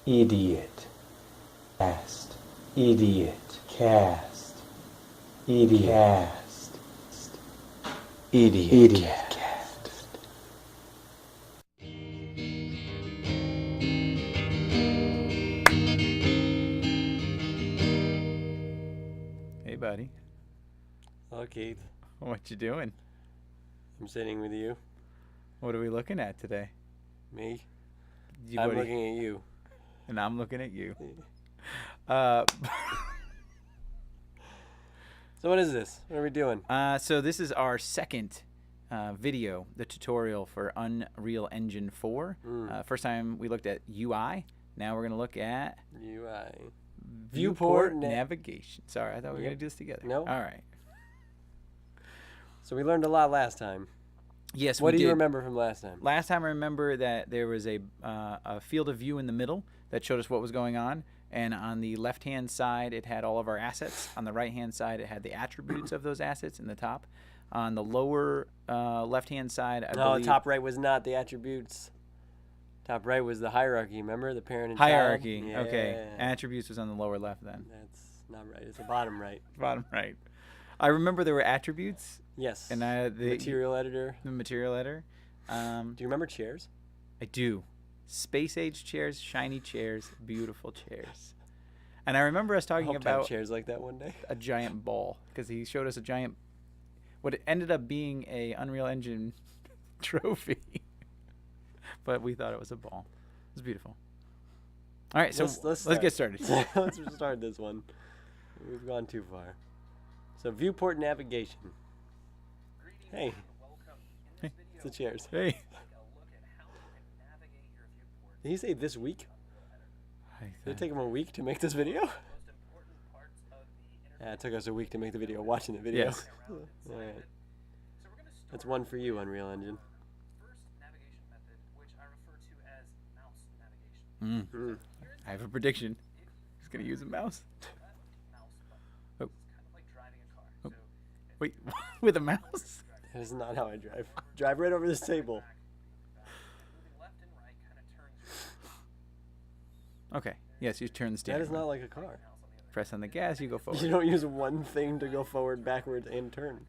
Idiot cast. Idiot cast. Idiot cast. Idiot cast. Hey, buddy. Hello, Keith. What you doing? I'm sitting with you. What are we looking at today? Me. What I'm are you- looking at you. and I'm looking at you. Uh, So what is this? What are we doing? so this is our second video, the tutorial for Unreal Engine 4. First time we looked at UI. Now we're gonna look at UI. viewport Viewport navigation. Sorry, I thought we were Yep. gonna do this together. Nope. All right. So we learned a lot last time. Yes. What we do you did. remember from last time? Last time I remember that there was a field of view in the middle that showed us what was going on. And on the left-hand side, it had all of our assets. On the right-hand side, it had the attributes of those assets in the top. On the lower left-hand side, I No, believe... top right was not the attributes. Top right was the hierarchy. Remember the parent and Hierarchy. child? Okay. Yeah. Attributes was on the lower left then. That's not right. It's the bottom right. Bottom right. I remember there were attributes Yes. and the Material editor. material editor. Do you remember chairs? I do. Space age chairs, shiny chairs, beautiful chairs. And I remember us I talking hope to have about chairs like that one day. a giant ball because he showed us a giant, what it ended up being a Unreal Engine trophy, but we thought it was a ball. It was beautiful. All right, so let's get started. Let's start this one. We've gone too far. So viewport navigation. Hey, it's the chairs. Hey. Did he say this week? I Did it take him a week to make this video? Yeah, it took us a week to make the video, watching the video. Yes. Alright. That's one for you, Unreal Engine. Mm. I have a prediction. He's gonna use a mouse. Oh. Oh. Wait, with a mouse? That is not how I drive. Drive right over this table. Okay. Yes, you turn the That steering. is not like a car. Press on the gas, you go forward. You don't use one thing to go forward, backwards, and turn.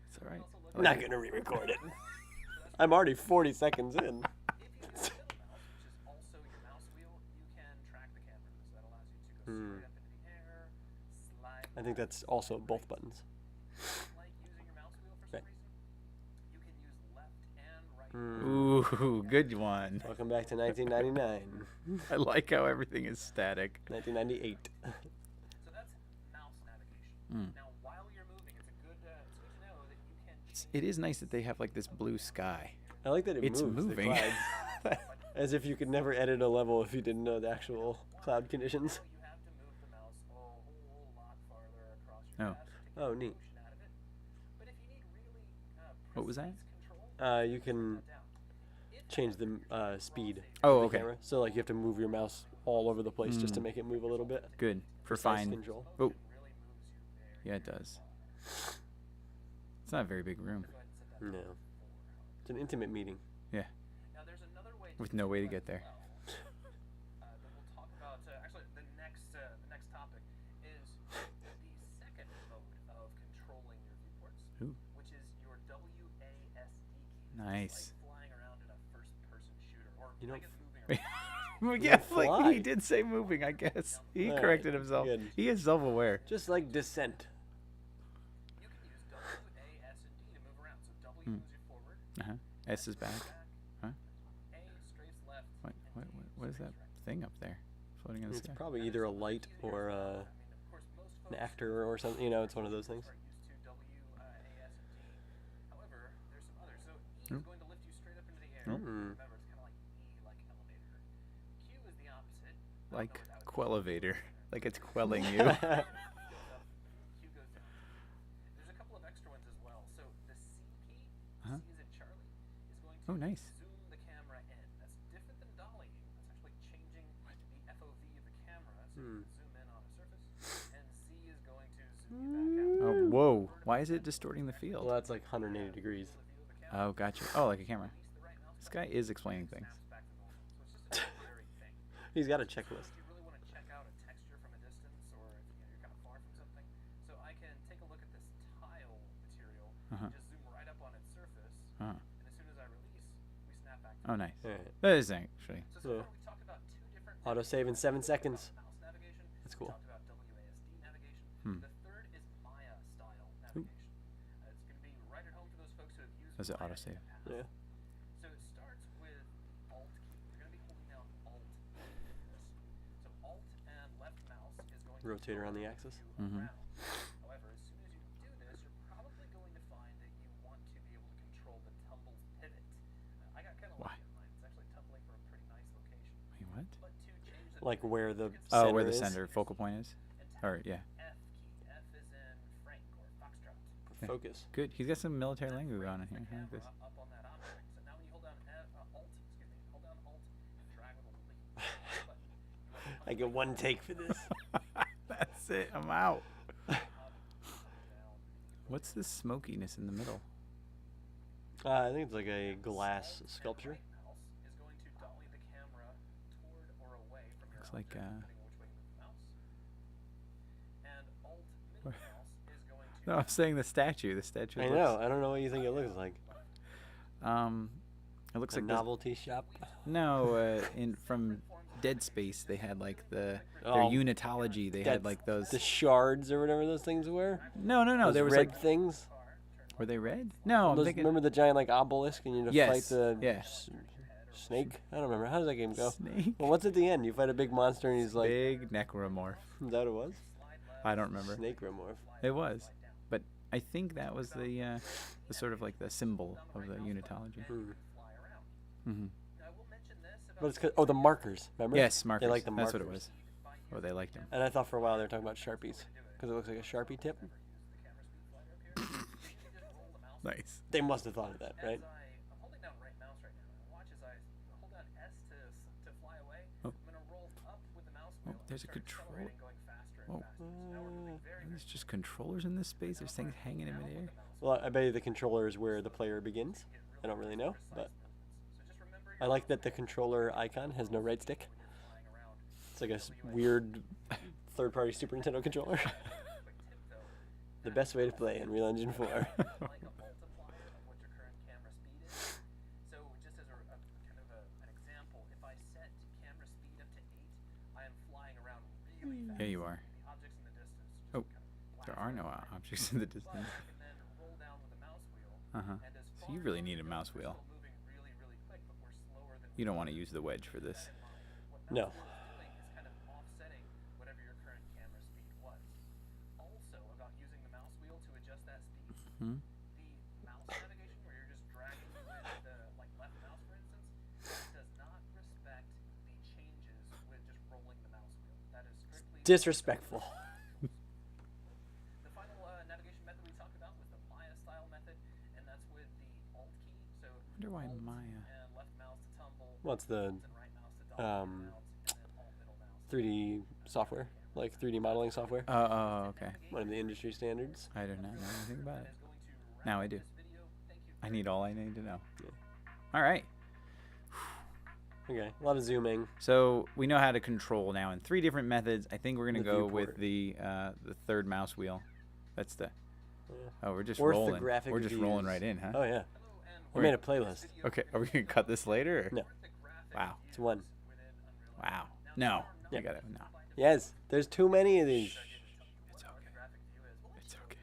It's all right. I'm not gonna re-record it. I'm already 40 seconds in. I think that's also both buttons. Right. Ooh, good one. Welcome back to 1999. I like how everything is static. 1998. So that's mouse navigation. Now, while you're moving, it's good to know that you can change. It is nice that they have like this blue sky. I like that it It's moves moving. the clouds. As if you could never edit a level if you didn't know the actual cloud conditions. You have to move the mouse a whole lot farther across your Oh. path to take Oh, the neat. motion out of it. But if you need really What was that? precise control, You can change the speed Oh, of the okay. camera. So like you have to move your mouse all over the place just to make it move a little bit. Good. For Precise fine. control. Oh. Yeah, it does. It's not a very big room. No. It's an intimate meeting. Yeah. now there's another way With no way to get there. that we'll talk about. Actually, the next topic is the second mode of controlling your viewports, Ooh. which is your WASD key. Nice. It's like flying around in a first-person shooter, or You I don't guess moving around. Well, You yeah, don't like fly. he did say moving, I guess. He Alright, corrected himself. good. He is self-aware. Just like Descent. You can use W, A, S, and D to move around. So W moves you forward, Uh-huh. S is back. Huh? A strafes left, What is that thing up there? Floating in the It's sky. probably either a light or of course, most an folks actor or something. You know, it's one of those things. are used to W, A, S, and D. However, there's some others. So E is going to lift you straight up into the air. Mm. Remember, it's kind of like E, like elevator. Q is the opposite. Like Quellevator. Like it's quelling you. Q goes up, Q goes down. There's a couple of extra ones as well. So the C key, Uh-huh. C is in Charlie, is going to Oh, nice. zoom the camera in. That's different than dollying. That's actually changing the FOV of the camera so you can zoom in on a surface. And C is going to zoom you back out. Oh, whoa. Why is it distorting the field? Well, that's like 180 degrees. Oh, gotcha. Oh, like a camera. This guy is explaining things. Snaps back He's got a checklist. If you really want to check out a texture from a distance, or if you're kind of far from something, so I can take a look at this tile material, just zoom right up on its surface, and as soon as I release, we snap back to Oh, it. nice. Alright. That is actually. So far we talked about two different Autosave in 7 seconds. mouse navigation. That's We cool. talked about WASD navigation. The third is Maya style navigation. It's going to be right at home for those folks who have used Does it Maya autosave? in the past. Yeah. So it starts with Alt key. You're going to be holding down Alt key for this. So Alt and left mouse is going to Rotate around the roll axis. you around. However, as soon as you do this, you're probably going to find that you want to be able to control the tumble's pivot. I got kind of Why? lucky on mine. It's actually tumbling from a pretty nice location. Wait, what? But to change the Like where the Oh, center where the is. center focal point is? Or, yeah. F key. F is in Frank or Foxtrot. Focus. Good. He's got some military language on it here. I like this. Up on that object. So now when you hold down Alt, hold down Alt and drag with a lead button. I get one take for this. That's it. I'm out. What's this smokiness in the middle? I think it's like a glass sculpture. Mouse is going to dolly the camera toward or away from your Looks like, object, depending on which way you move the mouse. And Alt middle mouse is going to No, I'm saying the statue. The statue. I know. I don't know what you think it looks like. It looks A like this- novelty shop. No, in from Dead Space they had like their Oh, unitology. They had that's like those. The shards or whatever those things were. No, Those there was red like. things. Were they red? No, I'm Those, thinking. remember the giant like obelisk and you had to fight Yes, the yeah. snake? I don't remember. How does that game go? Snake. Well, what's at the end? You fight a big monster and he's like, Big necromorph. is that what it was? I don't remember. Snake remorph. It was, but I think that was the sort of like the symbol of the unitology. Hmm. fly around. Mm-hmm. Now, I will mention this about But it's 'cause- the markers. Remember? Yes, markers. They like the That's markers. what it was. Oh, they liked him. And I thought for a while they were talking about Sharpies because it looks like a Sharpie tip. Nice. They must have thought of that, right? I'm holding down right mouse right now. And watch as I hold down S to fly away. Oh. I'm going to roll up with the mouse Oh, wheel. and there's a start control. accelerating, going faster and Whoa. faster. So now we're moving very, There's just controllers in this space. There's things hanging in midair. Well, I bet you the controller is where the player begins. I don't really know, but So just remember I like that the controller icon has no right stick. flying around. It's like a weird third-party Super Nintendo controller. Quick tip though, The best way to play in Real Engine 4. like a multiplier of what your current camera speed is. So just as kind of an example, if I set camera speed up to 8, I am flying around really fast. Yeah, you are. The objects in the distance just Oh, kind of there blast are no away. objects in the But distance. I can then roll down with the mouse wheel. Uh-huh. And as So far you as really we need a go, mouse we're wheel. still moving really, really quick, but we're slower than You don't want to use the wedge for this. what No. mouse wheel is doing is kind of offsetting whatever your current camera speed was. Also, about using the mouse wheel to adjust that speed, Hmm? the mouse navigation where you're just dragging with the like left mouse, for instance, does not respect the changes with just rolling the mouse wheel. That is strictly Disrespectful. The final navigation method we talked about was the Maya style method, and that's with the Alt key. So Wonder why Alt Maya. and left mouse to tumble, What's the and right mouse to dolly um, around, and then Alt middle mouse. 3D software? Like 3D modeling software? Oh, okay. One of the industry standards. I do not know anything about it. Is going to wrap Now I up do. this video. Thank you I need all I need to know. Yeah. All right. Okay, a lot of zooming. So we know how to control now in 3 different methods. I think we're gonna The go with viewport. the third mouse wheel. That's the. Yeah. Oh, we're just rolling. Orthographic We're just rolling views. right in, huh? Oh yeah, Hello and I made a playlist. Okay. Are we gonna cut this later? Or? No. orthographic Wow. It's one. within Unreal Wow. No. Yeah. You got it. No. Yes, there's too many of these. It's okay. It's okay.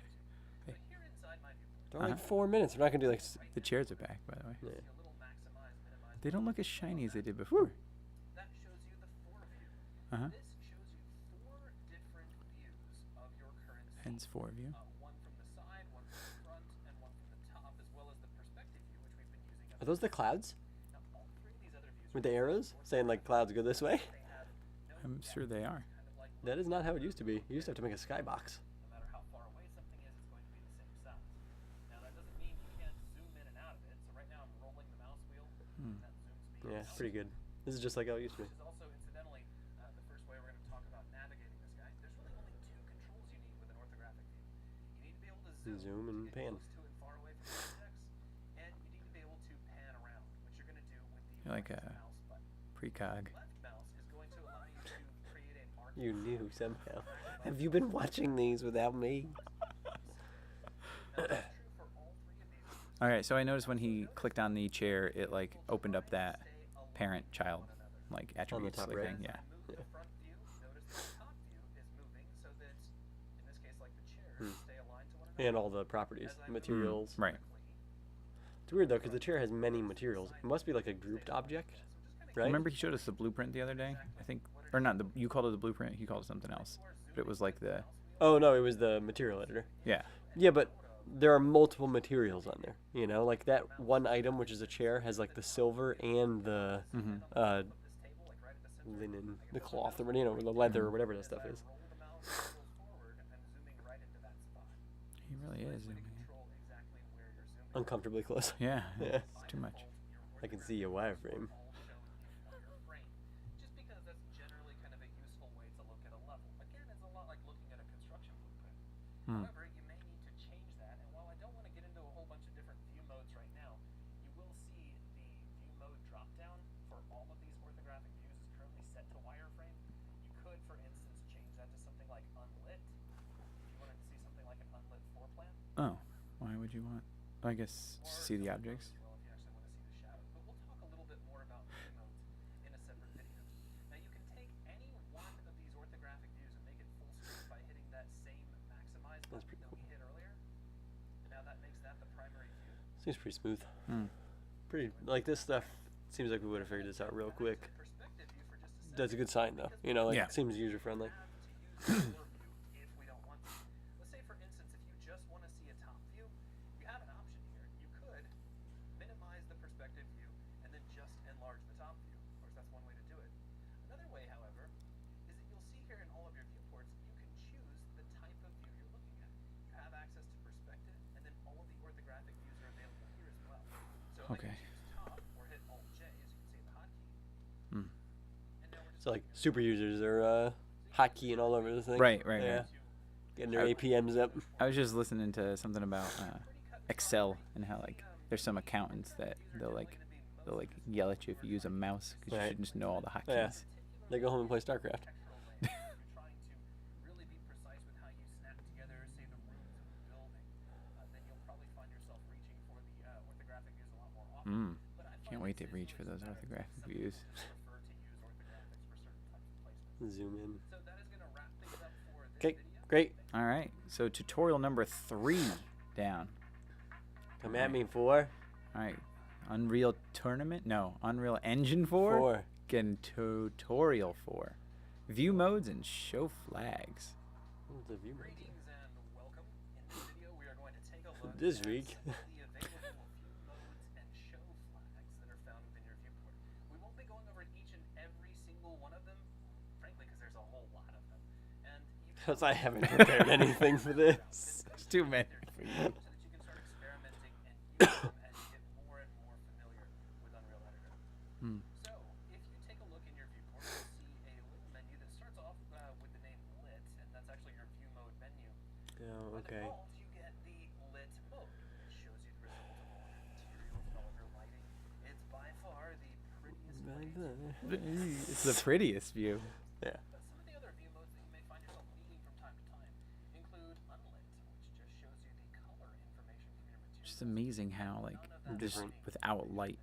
But here inside my viewport, They're only Uh-huh. 4 minutes. We're not gonna do like. The chairs are back, by the way. Yeah. see a little maximize, minimize. They don't look as shiny as they did before. That shows you the 4 view. Uh huh. This shows you 4 different views of your current scene. Hence 4 of you. One from the side, one from the front, and one from the top, as well as the perspective view, which we've been using up Are those the clouds now. All 3 of these other views with the arrows saying like clouds go this way? they have no I'm sure they are. kind of like That is not how it used to be. You used to have to make a skybox. no matter how far away something is, it's going to be the same size. Now that doesn't mean you can't zoom in and out of it. So right now I'm rolling the mouse wheel, and that zooms me Yeah, out. it's pretty good. This is just like how it used to be. This is also, incidentally, the first way we're going to talk about navigating this guy. There's really only 2 controls you need with an orthographic view. You need to be able to Zoom and get pan. close to and far away from objects, and you need to be able to pan around, which you're going to do with the You're like right a mouse button. precog. Left mouse is going to You knew somehow. Have you been watching these without me? All right, so I noticed when he clicked on the chair, it like opened up that parent-child like attributes top like right? thing. Yeah. Move the front view, notice that the top view is moving so that, in this case, like the chairs, stay aligned to one another. And all the properties, the materials. Right. It's weird though, because the chair has many materials. It must be like a grouped object, right? Remember he showed us the blueprint the other day? I think, or not. You called it the blueprint. He called it something else. But it was like the. Oh no, it was the material editor. Yeah. Yeah, but there are multiple materials on there. You know, like that one item, which is a chair, has like the silver and the linen, the cloth, or the leather, or whatever that stuff is. He really is. Uncomfortably close. Yeah. Yeah. It's too much. I can see your wireframe. Just because that's generally kind of a useful way to look at a level. Again, it's a lot like looking at a construction blueprint. However, you may need to change that, and while I don't want to get into a whole bunch of different view modes right now, you will see the view mode drop-down for all of these orthographic views is currently set to wireframe. You could, for instance, change that to something like unlit. If you wanted to see something like an unlit floor plan, Oh, why would you want? I guess to see the objects. if you actually want to see the shadow. But we'll talk a little bit more about view modes in a separate video. Now you can take any one of these orthographic views and make it full screen by hitting that same maximize button that we hit earlier. And now that makes that the primary view. Seems pretty smooth. Pretty like this stuff. Seems like we would have figured this out real quick. Perspective view for just a second. That's a good sign though. You know, like Yeah. it seems user friendly. To use the view if we don't want to. Let's say, for instance, if you just want to see a top view, you have an option here. You could minimize the perspective view and then just enlarge the top view. Of course, that's one way to do it. Another way, however, is that you'll see here in all of your viewports, you can choose the type of view you're looking at. You have access to perspective, and then all of the orthographic views are available here as well. So Okay. I can choose top or hit Alt-J, as you can see in the hotkey. And now we're just So like super users are hotkeying all over this thing. Right. Yeah. Right. Getting their APMs up. I was just listening to something about Excel and how like there's some accountants that they'll like yell at you if you use a mouse because you Right. should just know all the hotkeys. Yeah. They go home and play StarCraft. you're trying to really be precise with how you snap together, say, the rooms of the building, then you'll probably find yourself reaching for the orthographic views a lot more often. But I find Can't wait to this reach for those orthographic views. prefer to use orthographics for certain types of placement. Zoom in. So that is going to wrap things up for this Okay, video. great. All right. So tutorial number 3 down. Come at me, 4. All right. Unreal Tournament? No. Unreal Engine 4? 4. Getting tutorial 4. View modes and show flags. What's the view mode? Greetings and welcome. In this video, we are going to take a look This at week. some of the available view modes and show flags that are found within your viewport. We won't be going over each and every single one of them, frankly, because there's a whole lot of them. And you Because I haven't prepared anything for this. It's too many for you. so that you can start experimenting and use them as you get more and more familiar with Unreal Editor. So, if you take a look in your viewport, you'll see a little menu that starts off with the name Lit, and that's actually your view mode menu. Oh, By okay. default, you get the Lit mode, which shows you the result of all of your materials and all of your lighting. It's by far the prettiest way to It's the prettiest view. Yeah. But some of the other view modes that you may find yourself needing from time to time include Unlit, which just shows you the color information from your material. Just amazing how like just without light.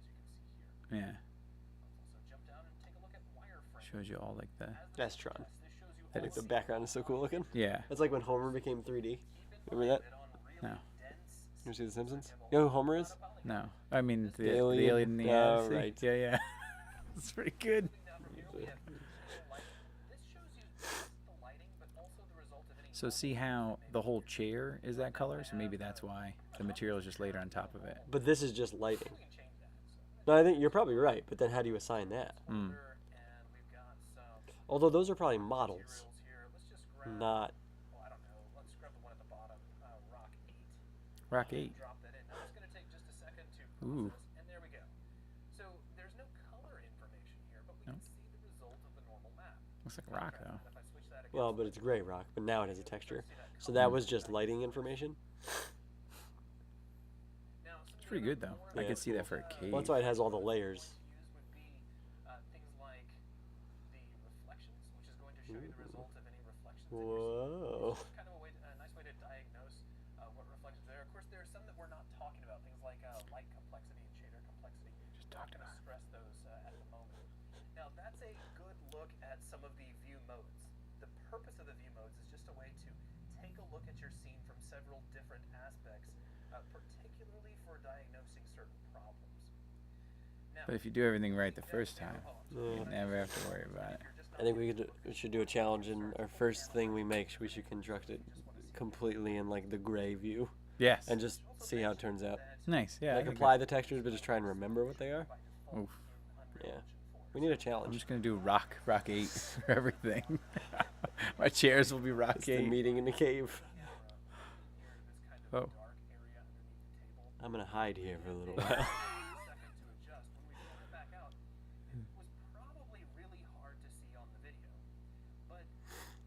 Yeah. Also jump down and take a look at wireframe. Shows you all like the That's Tron. This shows you Like the background is so cool looking. yeah. That's like when Homer became 3D. Remember that? No. You ever see The Simpsons? You know who Homer is? No. I mean the alien? alien in the Oh, attic. right. Yeah, yeah. It's pretty good. This shows you just the lighting, but also the result of any So see how the whole chair is that color? So maybe that's why the material is just laid on top of it. But this is just lighting. No, I think you're probably right. But then how do you assign that? and we've got some Although those are probably models, materials here. Let's just grab not. well, I don't know. Let's grab the one at the bottom, Rock 8. Rock 8. Drop that in. Now it's going to take just a second to Ooh. process, and there we go. So there's no color information here, but we Nope. can see the result of the normal map. Looks like rock though. If I switch that again, Well, but it's gray rock. But now it has a texture. So that was just lighting information. now, some It's pretty good though. I Yeah, could it's see that for a cave. Well, that's why it has all the layers. use would be things like the reflections, which is going to show you the result of any reflections that you're seeing. Whoa. It's kind of a nice way to diagnose what reflections there are. Of course, there are some that we're not talking about, things like light complexity and shader complexity. We're not going to stress those at the moment. Now, that's a good look at some of the view modes. The purpose of the view modes is just a way to take a look at your scene from several different aspects, particularly for diagnosing certain problems. Now, But if you do everything right the first time, Yeah. you never have to worry about it. I think we should do a challenge, and our first thing we make, we should construct it completely in like the gray view, Yes. and just see how it turns out. Nice. Yeah. I Like think apply the textures, but just try and remember what they are. Oof. Yeah, we need a I'm challenge. just gonna do rock 8 for everything. My chairs will be rock It's the 8. meeting in the cave. Oh. I'm gonna hide here for a little while. Second to adjust. When we pulled it back out, it was probably really hard to see on the video, but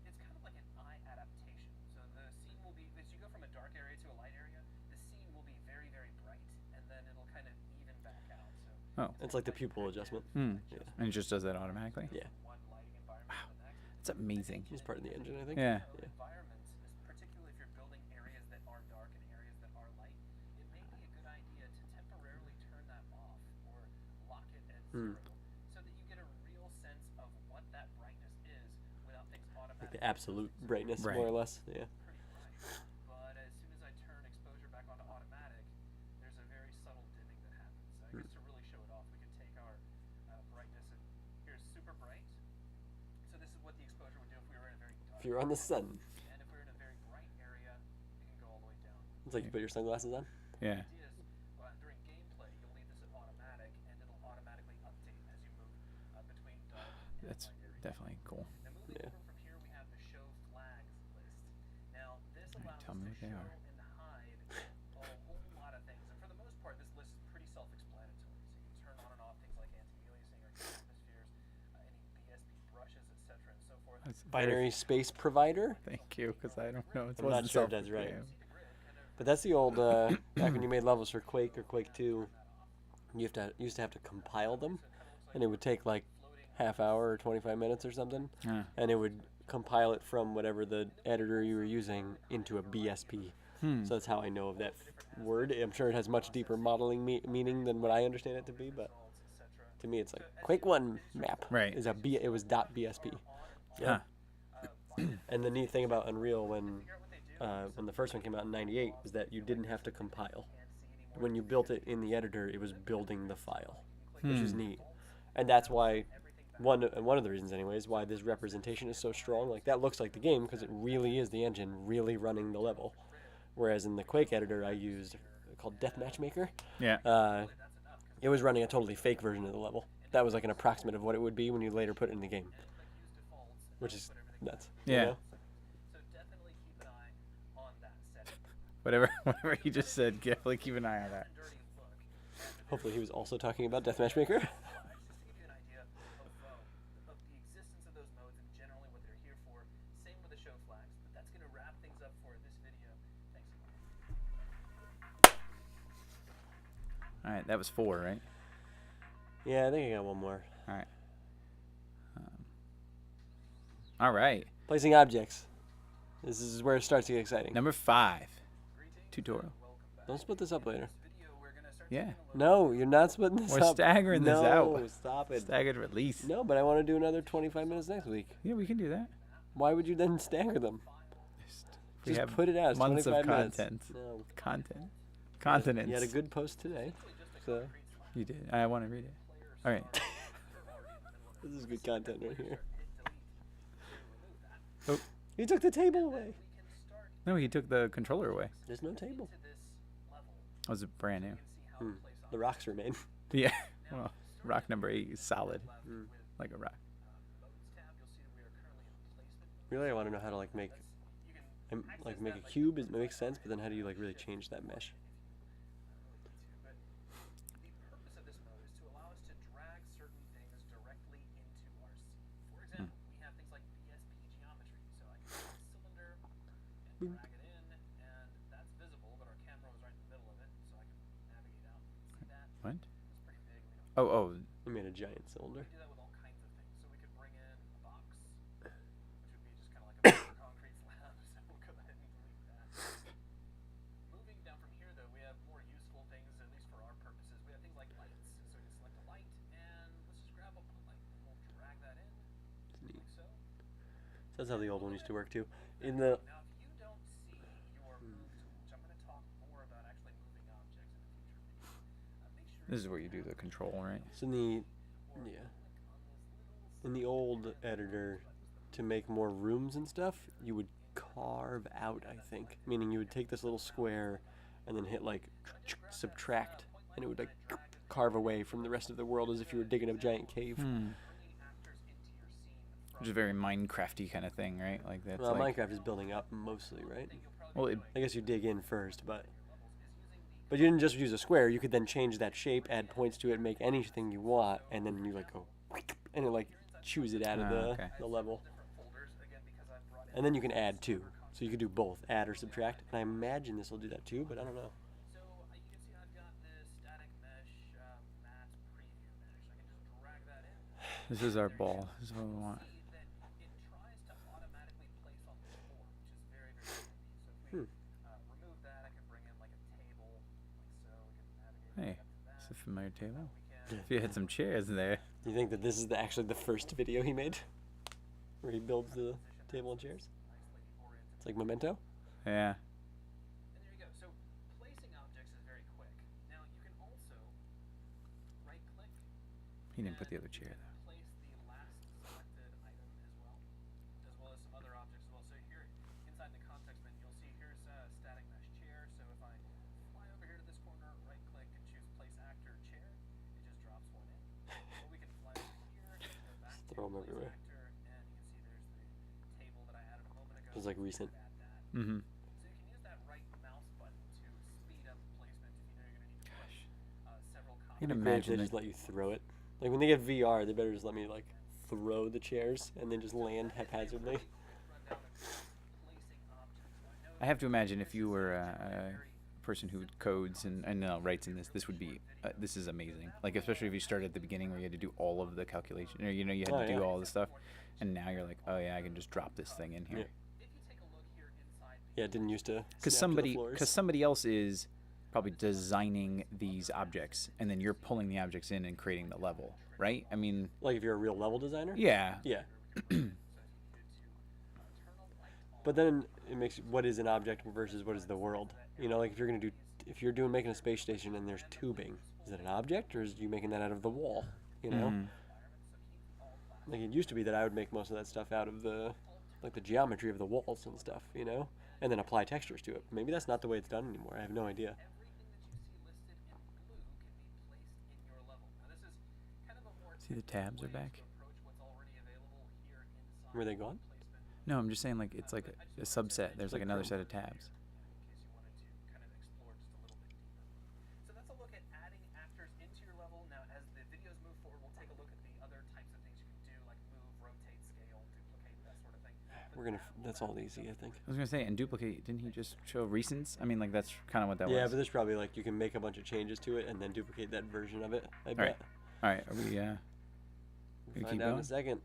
it's kind of like an eye adaptation. So the scene will be, as you go from a dark area to a light area, the scene will be very, very bright, and then it'll kind of even back out. So Oh. It's like the pupil adjustment. Hmm. Yeah. And it just does that automatically. Yeah, one lighting environment to the next. It's amazing. it's part of the engine, I think. Yeah. Environments, particularly if you're building areas that are dark and areas that are light, it may be a good idea to temporarily turn that off or lock it at zero, so that you get a real sense of what that brightness is without things Like automatically the absolute brightness, Right. more or less. Yeah. pretty bright. But as soon as I turn exposure back onto automatic, there's a very subtle dimming that happens. I guess to really show it off, we could take our brightness, and here's super bright. So this is what the exposure would do if we were in a very dark If you're on the sun, and if we're in a very bright area, it can go all the way down. it's like you put your sunglasses on. Yeah. The idea is, during gameplay, you'll leave this at automatic, and it'll automatically update as you move between dark and That's light areas. definitely cool. Now, moving Yeah. over from here, we have the show flags list. Now, this allows tell us me to what they show are. and hide a whole lot of things. And for the most part, this list is pretty self-explanatory. So you can turn on and off things like anti-aliasing or atmospheres, any BSP brushes, etc., and so forth. That's Binary space provider. Thank you, because I don't know. It I'm not wasn't sure if that's right. self-proclaimed. But that's the old back when you made levels for Quake or Quake 2, used to have to compile them, and it would take like half hour or 25 minutes or something, Huh. and it would compile it from whatever the editor you were using into a BSP. So that's how I know of that word. I'm sure it has much deeper modeling meaning than what I understand it to be, but to me it's like Quake 1 map Right. is it was .bsp. Yeah. And the neat thing about Unreal when the first one came out in '98 was that you didn't have to compile. When you built it in the editor, it was building the file, which is neat. And that's why one of the reasons, anyways, why this representation is so strong. Like that looks like the game because it really is the engine really running the level. Whereas in the Quake editor, I used called Death Matchmaker. Yeah. It was running a totally fake version of the level. That was like an approximate of what it would be when you later put it in the game, which is nuts. you Yeah. know? So definitely keep an eye on that setting. Whatever you just said, definitely keep an eye on that. Dirty look. Hopefully he was also talking about Death Matchmaker. Just to give you an idea of the existence of those modes and generally what they're here for. Same with the show flags. But that's going to wrap things up for this video. Thanks. All right, that was 4, right? Yeah, I think I got one more. All right. All right. Placing objects. This is where it starts to get exciting. Number 5. Tutorial. Don't split this up later. Video, we're going to start Yeah. taking a look No, you're not splitting this We're up. staggering this no, out. stop it. Staggered release. No, but I want to do another 25 minutes next week. Yeah, we can do that. Why would you then stagger them? We Just have put it out. It's months of 25 minutes. content. No. Content. Continents. You had a good post today. So You did. I want to read it. All right. this is good content right here. Oh. You took the table away. No, he took the controller away. There's no table. to this level. That was brand new. See how it plays on The rocks remain. Yeah. Well, rock number 8 is solid. Like a rock. modes tab. You'll see that we are currently in placement. Really, I want to know how to like make You can make a cube. It makes sense, but then how do you like really change that mesh? but the purpose of this mode is to allow us to drag certain things directly into our scene. For example, we have things like BSP geometry. So I can take a cylinder and drag it in, and that's visible, but our camera was right in the middle of it, so I can navigate out. See that? What? It's pretty big. We don't Oh. I made a giant cylinder. do that with all kinds of things. So we could bring in a box, That's how the old one used to work too. In the Now, if you don't see your move tool, which I'm going to talk more about actually moving objects in a future video, make sure This is where you do the control, right? so in the old editor, to make more rooms and stuff, you would carve out, I think. Meaning you would take this little square and then hit like subtract, and it would like carve away from the rest of the world as if you were digging a giant cave. Which is a very Minecrafty kind of thing, right? Like that's Well, like, Minecraft is building up mostly, right? well, it, I guess you dig in first, but you didn't just use a square. You could then change that shape, add points to it, make anything you want, and then you like go, and it like chews it out of the level. And then you can add too, so you could do both, add or subtract. And I imagine this will do that too, but I don't know. So you can see I've got this static mesh matte preview mesh. I can just drag that in. this is our ball. This is what we want. See that it tries to automatically place on the floor, which is very, very handy. So if we remove that, I can bring in like a table, like so. We can navigate Hey, up to that. it's a familiar table. We can If you had some chairs there. Do you think that this is actually the first video he made, where he builds the table and chairs? It's like Memento. Yeah. And there you go. So placing objects is very quick. Now you can also right click He didn't put the other chair though. place the last selected item as well as some other objects as well. So here inside the context menu you'll see here's a static mesh chair. So if I fly over here to this corner, right click and choose place actor chair, it just drops one in. Or we can fly over here and go back to Throw 'em place everywhere. actor, and you can see there's the table that I added a moment ago. It's like recent. Add that. Mm-hmm. So you can use that right mouse button to speed up placement if you know you're going to need to put several You can It'd copies. be great if imagine they it. just let you throw it. Like when they get VR, they better just let me like throw the chairs and then just land haphazardly. I have to imagine if you were a person who codes and writes in this, this would be this is amazing. Like especially if you started at the beginning where you had to do all of the calculation, or you know you had Oh, to do yeah. all the stuff, and now you're like, oh yeah, I can just drop this thing in here. Yeah. Yeah, it didn't used to. Because snap to the floors. somebody else is probably designing these objects, and then you're pulling the objects in and creating the level, right? I mean, Like if you're a real level designer. yeah. Yeah. But then it makes what is an object versus what is the world. You know, like if you're doing making a space station and there's tubing, is it an object or is you making that out of the wall? You know, like it used to be that I would make most of that stuff out of the geometry of the walls and stuff. You know, and then apply textures to it. Maybe that's not the way it's done anymore. I have no idea. See, the tabs are back. Were they gone? No, I'm just saying like it's like a subset. There's like another set of tabs. So that's a look at adding actors into your level. Now, as the videos move forward, we'll take a look at the other types of things you can do, like move, rotate, scale, duplicate, that sort of thing. That's all easy, I think. I was gonna say, and duplicate. Didn't he just show recents? I mean, like that's kind of what that Yeah, was. but there's probably like you can make a bunch of changes to it and then duplicate that version of it. I All bet. right. All right. Are we We'll gonna find keep out in going? a second.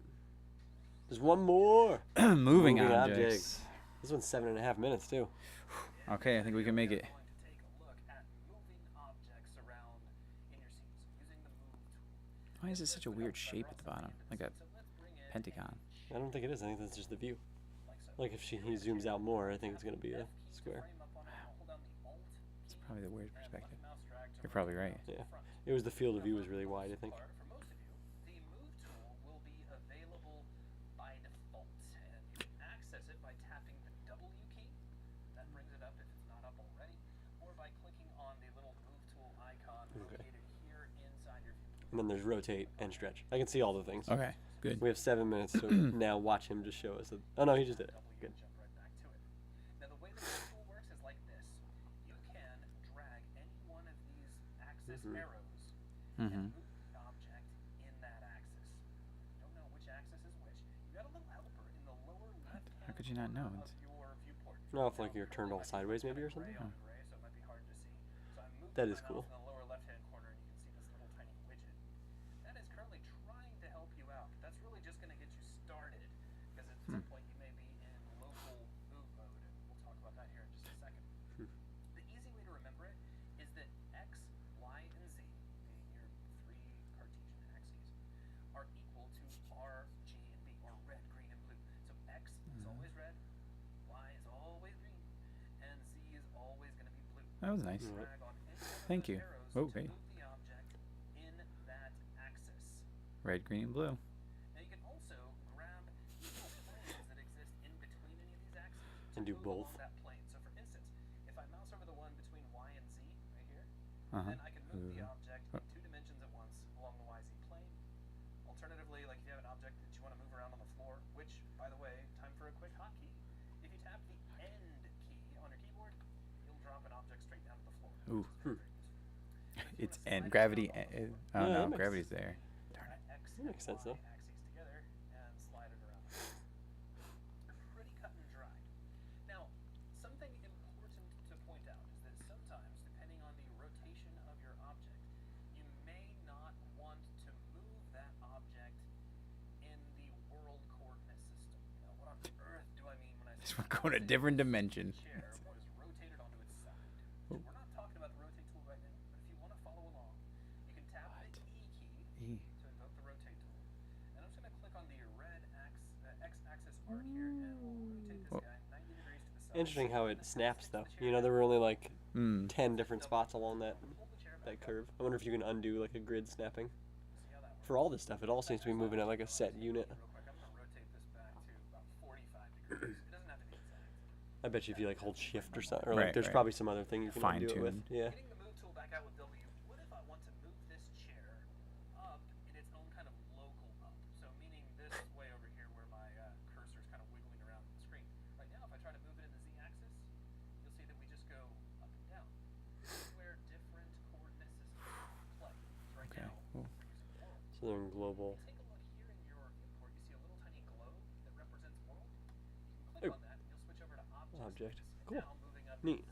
There's one more. Moving Moving objects. objects. This one's 7.5 minutes too. Okay, I think we can make it. Going to take a look at moving objects around in your scenes using the move tool. Why is it such a weird shape at the bottom, like a pentagon? I don't think it is. I think that's just the view. Like if he zooms out more, I think it's gonna be a square. It's probably the weird perspective. You're probably right. Yeah. It was the field of view was really wide, I think. For most of you, the move tool will be available by default, and you can access it by tapping the W key. That brings it up if it's not up already, or by clicking on the little move tool icon located here inside your view. And then there's rotate and stretch. I can see all the things. Okay, good. We have 7 minutes, so now watch him just show us. Oh no, he just did it. Good. Jump right back to it. Now the way the move tool works is like this. You can drag any one of these axis arrows and move the object in that axis. You don't know which axis is which. You got a little helper in the lower left hand How could you not know? of It's, your viewport. No, if like you're turned all sideways maybe or something. Gray on gray, so it might be hard to see. So I'm moving That my is mouse cool. in the lower left hand corner and you can see this little tiny widget. That is currently trying to help you out. That's really just going to get you started because at some point you may be in local move mode, and we'll talk about that here in just a second. The easy way to remember it is that X, Y, and Z, being your three Cartesian axes, are equal to R, G, and B, or red, green, and blue. So X That was nice. Right. drag on any one of Thank those you. arrows Oh, to hey. move the object in that axis. Red, green, and blue. Now you can also grab equal planes that exist in between any of these axes to And do move both. along that plane. So for instance, if I mouse over the one between Y and Z right here, Uh-huh. then I can move the object in 2 dimensions at once along the YZ plane. Alternatively, like if you have an object that you want to move around on the floor, which, by the way, time for a quick hotkey. If you tap the End key on your keyboard, you'll drop an object straight down to the floor. Ooh. Which is very, very useful. So if you It's wanna and slide gravity. down all Oh Yeah, that no, makes- gravity's there. Darn it. X That makes sense, though. axes together and slide it around. Pretty cut and dry. Now, something important to point out is that sometimes, depending on the rotation of your object, you may not want to move that object in the world coordinate system. Now, what on earth do I mean when I say We're going a different dimension. chair was rotated onto its side? We're not talking about the rotate tool right now, but if you want to follow along, you can tap the E key to invoke the rotate tool. And I'm just going to click on the red x-axis arc here, and we'll rotate this guy 90 degrees to the side. Interesting how it snaps, though. You know, there were only like Hmm. 10 different spots along that Pull the chair that back up. curve. I wonder if you can undo like a grid snapping. See how that works? For all this stuff, it all seems to be moving at like a set unit. Real quick, I'm going to rotate this back to about 45 degrees. It doesn't have to be exact. I bet you if you like hold shift or something, or like Right, there's right. probably some other thing you can undo it with. Fine-tune. Yeah. Getting the move tool back out with W. What if I want to move this chair up in its own kind of local up? So meaning this way over here where my cursor is kind of wiggling around the screen. Right now, if I try to move it in the Z-axis, you'll see that we just go up and down. This is where different coordinate systems play. So right Okay. now, Cool. we're using world. So they're in global. Take a look here in your viewport. You see a little tiny globe that represents world. You can click Oh. on that, and you'll switch over to objects. Object. And Cool. now moving up Neat. Z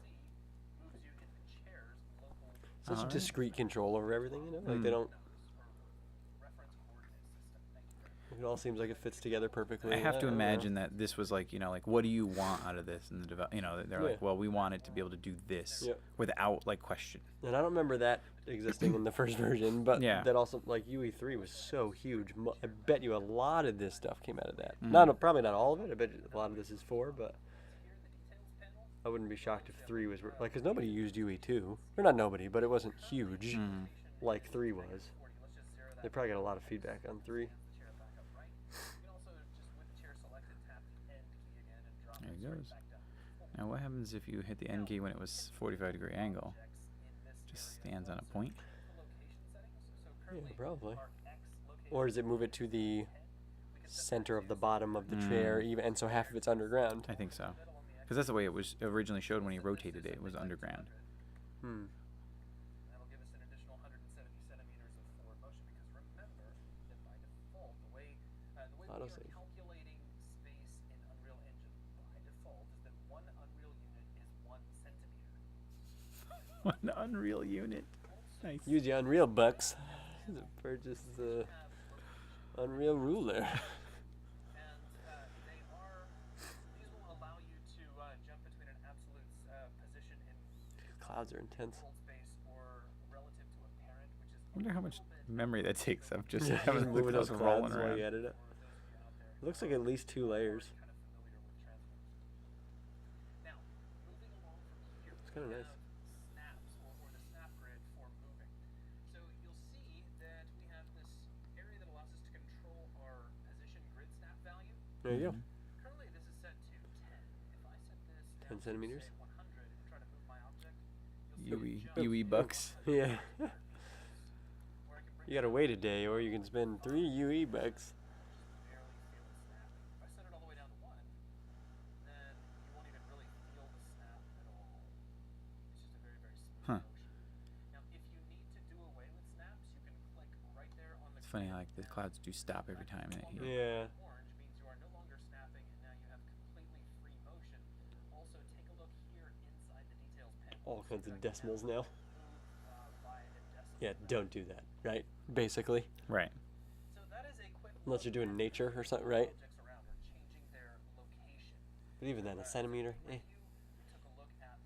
moves you in the chair's local Such Alright. discrete control over everything, you know? Like they Hmm. don't. reference coordinate system. Thank you very much. It all seems like it fits together perfectly. I have to don't know. imagine that this was like, like, what do you want out of this? And they're like, Yeah. well, we want it to be able to do this Yep. without like question. And I don't remember that existing in the first version, but Yeah. that also, like UE3 was so huge. I bet you a lot of this stuff came out of that. Mhm. Probably not all of it. I bet you a lot of this is 4, but I wouldn't be shocked if 3 was like, because nobody used UE2. Or not nobody, but it wasn't huge Mhm. like 3 was. They probably got a lot of feedback on 3. There he goes. Now what happens if you hit the end key when it was 45-degree angle? Just stands on a point. Yeah, probably. Or does it move it to the center of the bottom of the chair, even, and so half of it's underground? I think so. Because that's the way it was originally showed when he rotated it. It was underground. Hmm. That'll give us an additional 170 centimeters of forward motion because remember that by default, the way we are Autosave. calculating space in Unreal Engine by default is that 1 Unreal unit is 1 centimeter. One Unreal unit. Nice. Use your Unreal bucks to purchase the Unreal ruler. And these will allow you to jump between an absolute position in Clouds are intense. world space or relative to a parent, which is I wonder how much memory that takes of just Yeah, having the moving those clouds clouds rolling while around. you edit it. for those of you out there It looks like at least 2 layers. kind of familiar with transformers. Now, moving along from here, It's kinda we nice. have snaps or the snap grid for moving. So you'll see that we have this area that allows us to control our position grid snap value. There you go. Currently, this is set to 10. If I set this down 10 centimeters? to say 100 and try to move my object, you'll see it UE jump bucks. Yeah. where I can bring You gotta wait a day, or you can spend 3 UE bucks. barely feel it snap. If I set it all the way down to 1, then you won't even really feel the snap at all. It's just a very, very smooth Huh. motion. Now, if you need to do away with snaps, you can click right there on the It's funny how grid. like the clouds do stop every time that you. Yeah. Orange means you are no longer snapping, and now you have completely free motion. Also, take a look here inside the details panel. All kinds of decimals now. Move by a decimal. Yeah, don't do that, right? Basically. Right. So that is a quick Unless you're doing nature or something, right? objects around or changing their location. But even then, a centimeter, eh. We took a look at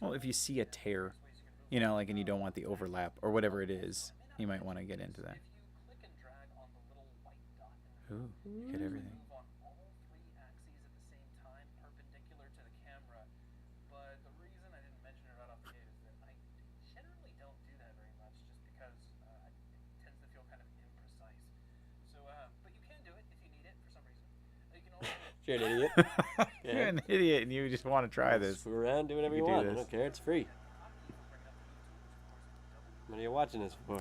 Well, if you see a tear, ways you can move like, and you don't want the overlap or whatever it is, you might want to get into that. If you click and drag on the little white dot in the Ooh, get everything. move on all 3 axes at the same time, perpendicular to the camera. But the reason I didn't mention it right off the gate is that You're an idiot. You're an idiot, and you just want to try this. Screw around, do whatever you can do want. I this. don't care. It's free. What are you watching this for?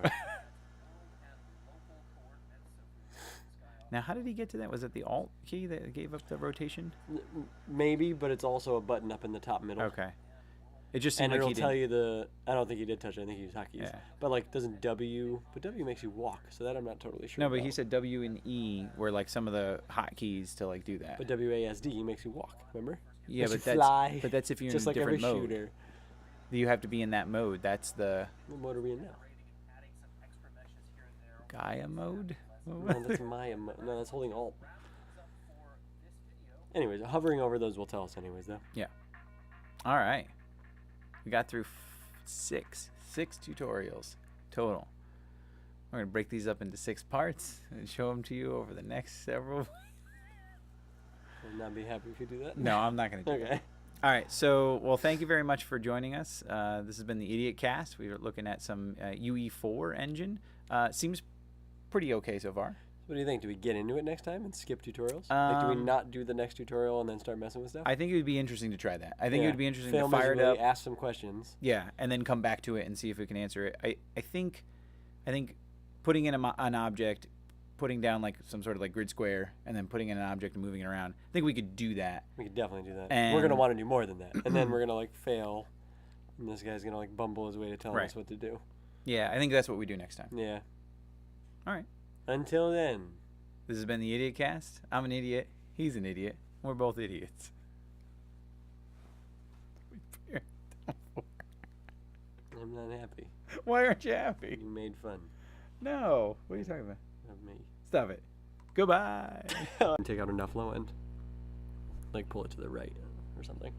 Now, how did he get to that? Was it the Alt key that gave up the rotation? Maybe, but it's also a button up in the top middle. Okay. It just And seemed like it'll he tell didn't. you the. I don't think he did touch it. I think he used hotkeys. Yeah. But like, doesn't W? But W makes you walk, so that I'm not totally sure. No, but about. he said W and E were like some of the hotkeys to like do that. But WASD makes you walk. Remember? Yeah, Makes but you fly. that's if you're Just in a like every different mode. shooter. You have to be in that mode. That's the What mode are we in now? Gaia mode. No, that's Maya. No, that's holding Alt. Anyways, hovering over those will tell us anyways, though. Yeah. All right. We got through six tutorials total. We're gonna break these up into 6 parts and show them to you over the next several. I'll not be happy if you do that. No, I'm not gonna do that. Okay. All right. So, well, thank you very much for joining us. This has been the IdiotCast. We were looking at some UE4 engine. Seems pretty okay so far. What do you think? Do we get into it next time and skip tutorials? Like, do we Um, not do the next tutorial and then start messing with stuff? I think it would be interesting to try that. I think it Yeah. would be interesting Film to fire it visually, up. ask some questions. Yeah, and then come back to it and see if we can answer it. I think putting in an object, putting down like some sort of like grid square, and then putting in an object and moving it around. I think we could do that. We could definitely do that. And- We're gonna want to do more than that, and then we're gonna like fail, and this guy's gonna like bumble his way to telling Right. us what to do. Yeah, I think that's what we do next time. Yeah. All right. Until then. This has been the IdiotCast. I'm an idiot. He's an idiot. We're both idiots. I'm not happy. Why aren't you happy? You made fun No. What are you talking about? of me. Stop it. Goodbye. Take out enough low end. Like pull it to the right or something.